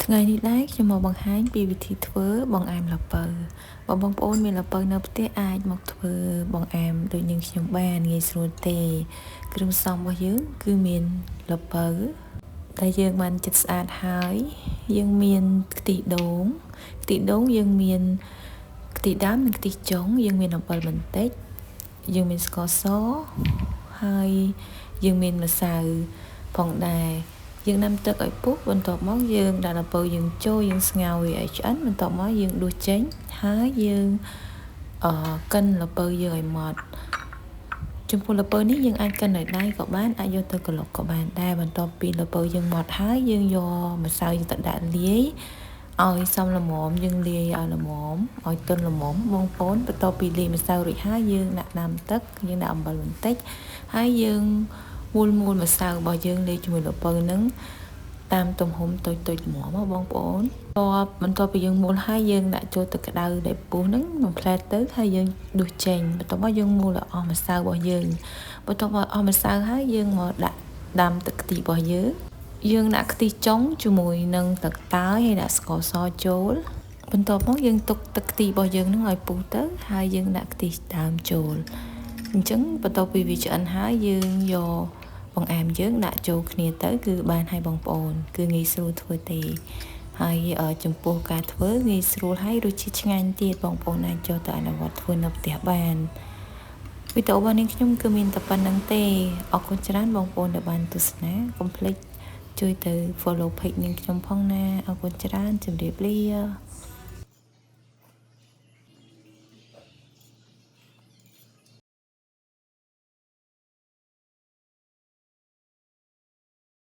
ថ្ងៃនេះដែរខ្ញុំមកបង្ហាញពីវិធីធ្វើបង្អែមល្ពៅបើបងប្អូនមានល្ពៅនៅផ្ទះអាចមកធ្វើបង្អែមដូចនាងខ្ញុំបានងាយស្រួលទេគ្រឿងផ្សំរបស់យើងគឺមានល្ពៅដែលយើងបានចិតស្អាតហើយយើងមានខ្ទិះដូងយើងមានខ្ទិះដើមនិងខ្ទិះចុងយើងមានអំបិលបន្តិចយើងមានស្ករសហើយយើងមានម្សៅផងដែរយើងដាំទឹកឲ្យពុះបន្ទាប់មកយើងដាក់ល្ពៅយើងចូលយើងស្ងោរវាឲ្យឆ្អិនបន្ទាប់មកយើងដួសចេញហើយយើងកិនល្ពៅយើងឲ្យម៉ត់ចំពោះល្ពៅនេះយើងអាចកិនដោយដៃក៏បានអាចយកទៅក្លុកក៏បានដែរបន្ទាប់ពីល្ពៅយើងម៉ត់ហើយយើងយកម្សៅយើងទៅដាក់លាយឲ្យសមល្មមយើងលាយឲ្យល្មមឲ្យទន់ល្មមបងប្អូនបន្ទាប់ពីលាយម្សៅរួចហើយយើងដាក់ដាំទឹកយើងដាក់អំបិលបន្តិចហើយយើងមូលម្សៅរបស់យើងលាយជាមួយល្ពៅហ្នឹងតាមទំហំតូចល្មមបងប្អូនបន្ទាប់ពីយើងមូលហើយយើងដាក់ចូលទឹកក្តៅដែលពុះហ្នឹងបំផ្លែតទៅហើយយើងដួសចេញបន្ទាប់មកយើងមូលឲ្យអស់ម្សៅរបស់យើងបន្ទាប់មកអស់ម្សៅហើយយើងមកដាក់ដាំទឹកខ្ទិះរបស់យើងដាក់ខ្ទិះចុងជាមួយនឹងទឹកតើយហើយដាក់ស្ករសចូលបន្ទាប់មកយើងទុកទឹកខ្ទិះរបស់យើងនឹងឲ្យពុះទៅហើយយើងដាក់ខ្ទិះដើមចូលអញ្ចឹងបន្ទាប់ពីវាឆ្អិនហើយយើងយកបង្អែមយើងដាក់ចូលគ្នាទៅគឺបានហើយបងប្អូនគឺងាយស្រួលធ្វើទេហើយចំពោះការធ្វើងាយស្រួលហើយរសជាតិឆ្ងាញ់ទៀតបងប្អូនអាចចូលទៅអនុវត្តធ្វើនៅផ្ទះបានវីដេអូរបស់នាងខ្ញុំគឺមានតែប៉ុណ្្នឹងទេអរគុណច្រើនបងប្អូនដែលបានទស្សនាកុំភ្លេចជួយទៅ follow page នាងខ្ញុំផងណាអរគុណច្រើនជម្រាបលា